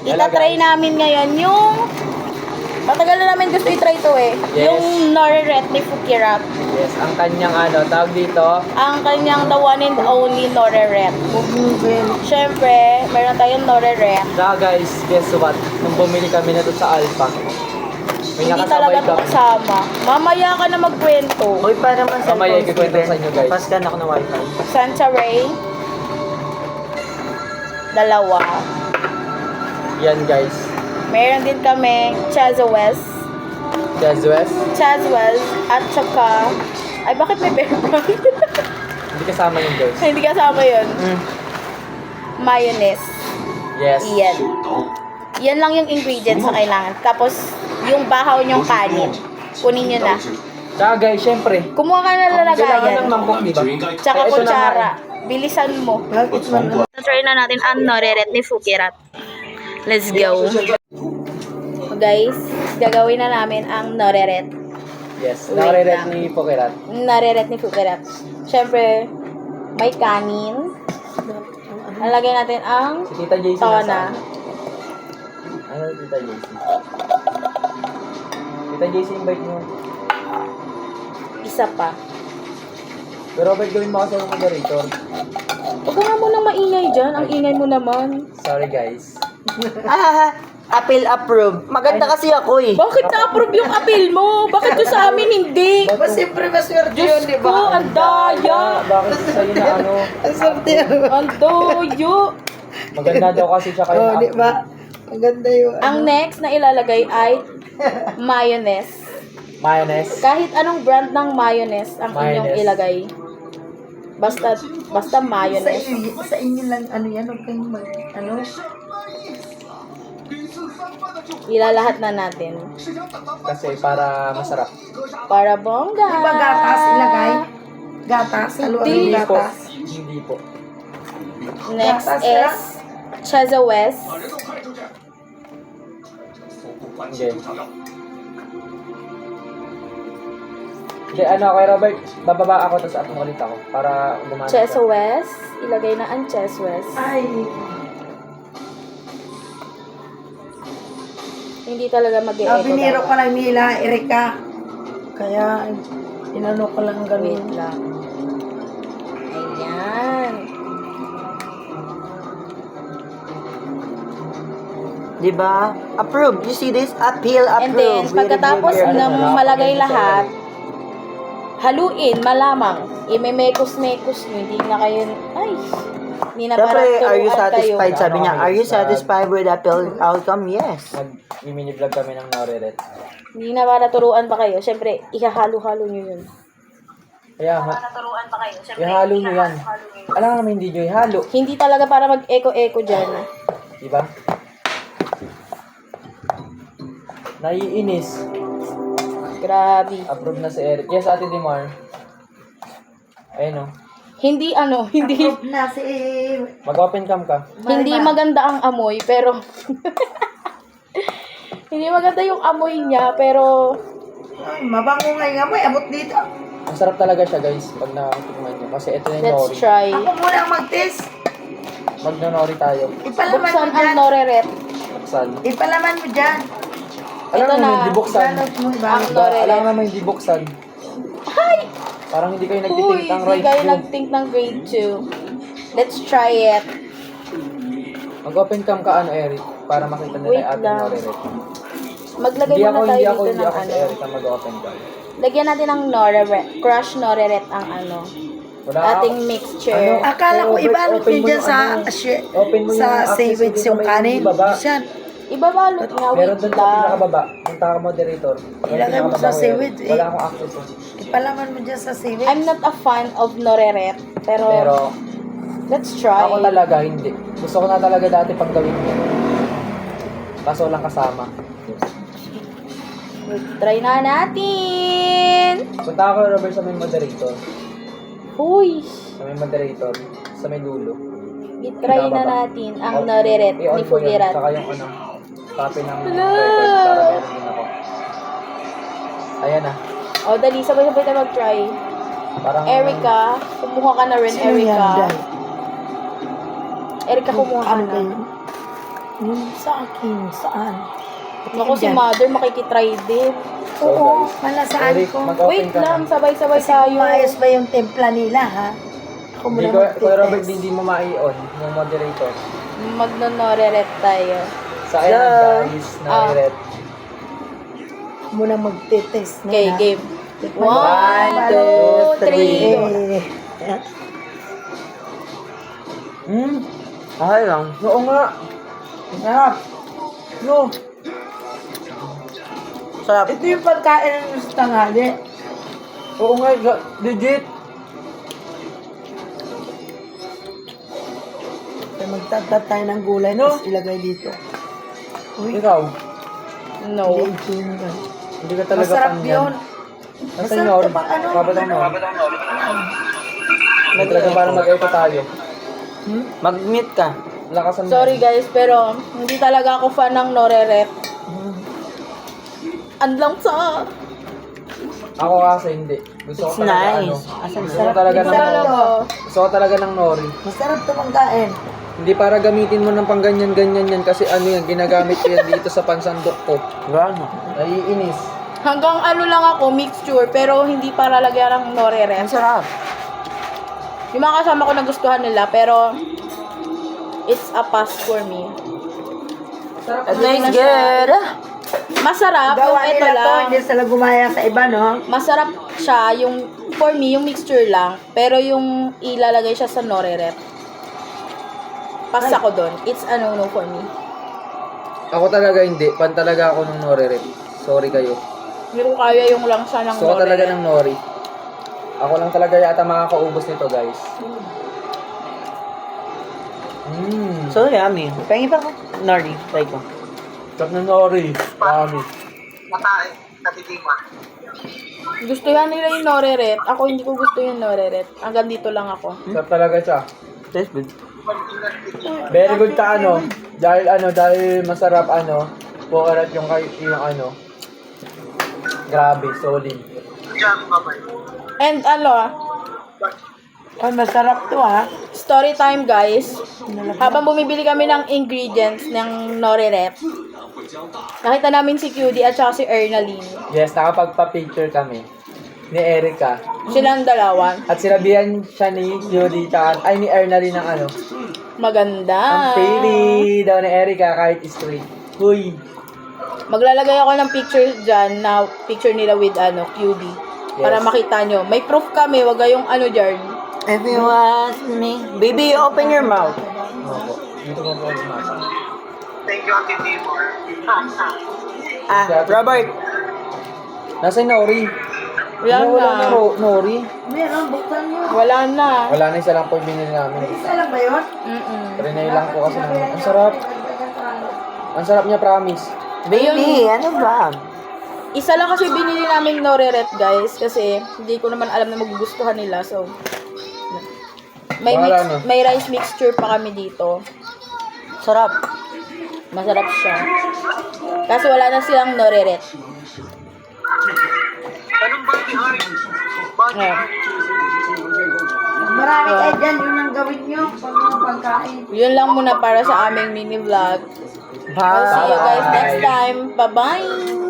Itatry namin ngayon yung matagal na namin gusto i-try to eh. Yes. Yung Noriret ni Fukirat. Yes, ang kanyang tawag dito. Ang kanyang the one and only Noriret. Siyempre, meron tayong Noriret. Saka guys, guess what? Nung bumili kami na to sa Alpha, may Hindi talaga to kami. kasama. Mamaya ka na magkwento. Uy, para naman sa Mamaya ikikwento sa inyo guys. Paskan ako ng wifi. Santa Ray. Dalawa. Yan guys. Meron din kami Chazawes. Chazwell. At saka, ay bakit may bear brand? Hindi kasama yun guys. Hindi kasama yun. Mayonnaise. Yes. Yan. Yan lang yung ingredients na kailangan. Tapos, yung bahaw niyong kanin. Kunin nyo na. Saka guys, syempre, Kumuha ka na kailangan ng lalagayan. mangkok, diba? Tsaka Ito kutsara. Bilisan mo. Bakit man? Try na natin ang Noriret ni Fukirat. Let's go. Guys, gagawin na namin ang Noriret. Yes, Wait nare-ret lang. ni Pokerat. Noriret ni Fukirat. Siyempre, may kanin. Nalagay natin ang Si Tita JC tona. nasaan? Ano Tita JC? Tita JC, invite mo. Isa pa. Pero Robert, gawin mo kasi ang moderator. Huwag ka nga munang maingay dyan. Ang ingay mo naman. Sorry guys. Appeal approve. Maganda kasi ako eh. Bakit na-approve yung appeal mo? Bakit yung sa amin hindi? Ba, siyempre maswerte yun, di Ko, ba? ang daya. Bakit sa'yo na Ang swerte yun. Ang doyo. Maganda daw kasi siya kayo. Oh, di ba? Maganda yun. Ang next na ilalagay ay mayonnaise. Mayonnaise. Kahit anong brand ng mayonnaise ang inyong Mayonnaise. ilagay. Basta Sa mayonnaise. inyo lang, ano yan, huwag kayong ano? Ilalahat na natin. Kasi para masarap. Para bongga. Di ba gatas ilagay? Gatas? Halo-halo Hindi Hindi po. gatas? Hindi po. Next Gatas is lang? Chazawes. Okay. Okay, kay Robert, bababa ako tapos atong ulit ako para gumana. Chazawes. Ilagay na ang Chazawes. Ay, Hindi talaga mag-e-echo. biniro ko lang nila, Erika. Kaya, inano ko lang Wait ganun. lang. Ayan. Di ba? Approve. You see this? Appeal And then, approve. pagkatapos Very good. na Ano, malagay ano, lahat, haluin, malamang. Imemekos-mekos nyo. Hindi na kayo, ay, hindi na para Siyempre, are you turuan satisfied? kayo. Sabi niya, are you satisfied with the appeal outcome? Yes. Nag-mini vlog kami ng Noriret. Hindi na para turuan pa kayo. Siyempre, ihahalo-halo nyo yun. Kaya nga, Turuan pa kayo. Siyempre, ihalo nyo yan. Alam nga naman hindi nyo ihalo. Hindi talaga para mag-echo-echo dyan. Diba? Naiinis. Grabe. Approve na si Eric. Yes, Ate Dimar. Ayun o. Hindi hindi Na si... Mag-open cam ka. hindi maganda ang amoy, pero hindi maganda yung amoy niya, pero Ay, mabango nga yung amoy. Abot dito. Masarap talaga siya guys pag nakatikman nyo. Kasi ito na yung let's nori. try. Ako muna ang mag-test. Mag-nori tayo. Ipalaman mo Buksan ang dyan. Noriret. Buksan. Ipalaman mo dyan. Alam Ito mo, na. hindi buksan. Balot mo, Ang balot. Noriret. Alam naman hindi buksan. Hi! Parang hindi kayo Uy, nagtitik ng hindi right kayo view. nag-think ng grade 2. Let's try it. Mag-open cam ka Eric para makita nila Wait yung ating lang. Noriret. Maglagay Hindi muna tayo ako dito ng si ano. Eric ang mag-open cam. Lagyan natin ng Noriret. Crush Noriret ang ano. Wala Ating mixture. Akala ko Robert, ibalot open nyo mo dyan yung sa, ano, open mo sa yung sandwich access yung dito sa kanin. may baba. Yan. Ibabalot nga, Meron wait doon sa lang. pinakababa. Punta ka moderator. Ilagay mo sa sandwich, eh. Wala akong access. Ipalaman mo dyan sa sandwich. I'm not a fan of Noriret, pero let's try. Ako talaga hindi. Gusto ko na talaga dati pag gawin yan. Kaso walang kasama. Try na natin! Punta ako Robert sa may moderator. Huy! Sa may moderator. Sa may dulo. I-try na natin ang Noriret ni I-on ko yun. Fugirat. Saka yung copy ng Hala! record para meron din ako. Ayan na. O, dali, sabay-sabay tayo mag-try. Parang Erica, kumuha ka na rin, Sino yan, Erica. Dad? Erica, kumuha ka Ano na. kayo? Yung sa akin, saan? Ako si mother makikitry din. Oo, guys. pala saan Eric, ko. mag-open Wait ka lang, na. sabay-sabay Kasi tayo. maayos ba yung templa nila, ha? Ako Hindi muna ko, Kuya Robert, magtitest. hindi mo mai-on yung moderator. Magno-noreret tayo. Sa akin guys, na-ret. Ako muna magtitest. na, Okay, ha? game. One, 1, 2, 3. Okay lang. Oo nga. Sarap. No. Sarap. Ito yung pagkain ng sa tanghali. Oo nga, legit. Kaya magtatat tayo ng gulay, No. tapos ilagay dito. Uy, Ikaw, No. hindi ito yun. hindi ka talaga Masarap pan yun. Nasa Masarap Nor, to pang ano? Babatang Nor. Hindi talaga para mag-echo tayo. Mag-mute ka. Lakasan mo. Sorry guys, pero hindi talaga ako fan ng noreret. Anlang sa... Ako kasi hindi. Gusto ko It's talaga nice. ano. Gusto ko talaga ng Talaga. Gusto ko talaga ng nori. Masarap to pagkain. Hindi para gamitin mo ng pangganyan-ganyan yan kasi ano yan, ginagamit ko yan dito sa pansandok ko. Gano? Naiinis. Hanggang ano lang ako, mixture, pero hindi para lagyan ng noreret. Ang sarap. Yung mga kasama ko nagustuhan nila, pero it's a pass for me. At least good. Masarap yung Gawa ito nila to, lang. hindi sila gumaya sa iba, no? Masarap siya, yung for me, yung mixture lang, pero yung ilalagay siya sa noreret. Pass ako doon. It's a no-no for me. Ako talaga hindi. Pan talaga ako ng nori rin. Sorry kayo. Hindi ko kaya yung langsa ng Gusto ko talaga noreret. ng nori. Ako lang talaga yata makakaubos nito, guys. So yummy. Pengi pa ko. Nori. Try ko. Sarap ng nori. Promise. Gusto yan nila yung noreret. Ako hindi ko gusto yung noreret. Hanggang dito lang ako. Sarap talaga siya. Tastes good. Very good ka dahil masarap pukarat yung ano. Grabe, solid. And Ay, masarap to, ha? story time guys. Habang bumibili kami ng ingredients ng noreret, nakita namin si QD at saka si Ernaline. Yes, nakapagpa-picture kami ni Erica. Silang dalawa. At sinabihan siya ni Judy ni Ernaline ng ano. Maganda. Ang pretty daw ni Erica kahit straight. Huy. Maglalagay ako ng picture dyan na picture nila with QD. Para Yes. makita nyo. May proof kami, wag kayong dyan. If you want me. Baby, open your mouth. Opo. Dito mo po masa. Robert. Nasa Nori? Wala Wala na. Nori? Meron, buksan nyo. Wala na. Wala na, isa lang po yung binili namin. Isa lang ba yun? Trinay lang po kasi namin. Ang sarap. Ang sarap niya, promise. Baby, ano ba? Isa lang kasi binili namin noreret guys. Kasi hindi ko naman alam na magugustuhan nila. So, Wala na. may rice mixture pa kami dito. Sarap. Masarap siya. Kaso wala na silang noreret. Ayan. Marami kayo dyan, yun ang gawin nyo. Pag mga pagkain. Yun lang muna para sa aming mini vlog. I'll see you guys next time. Bye-bye!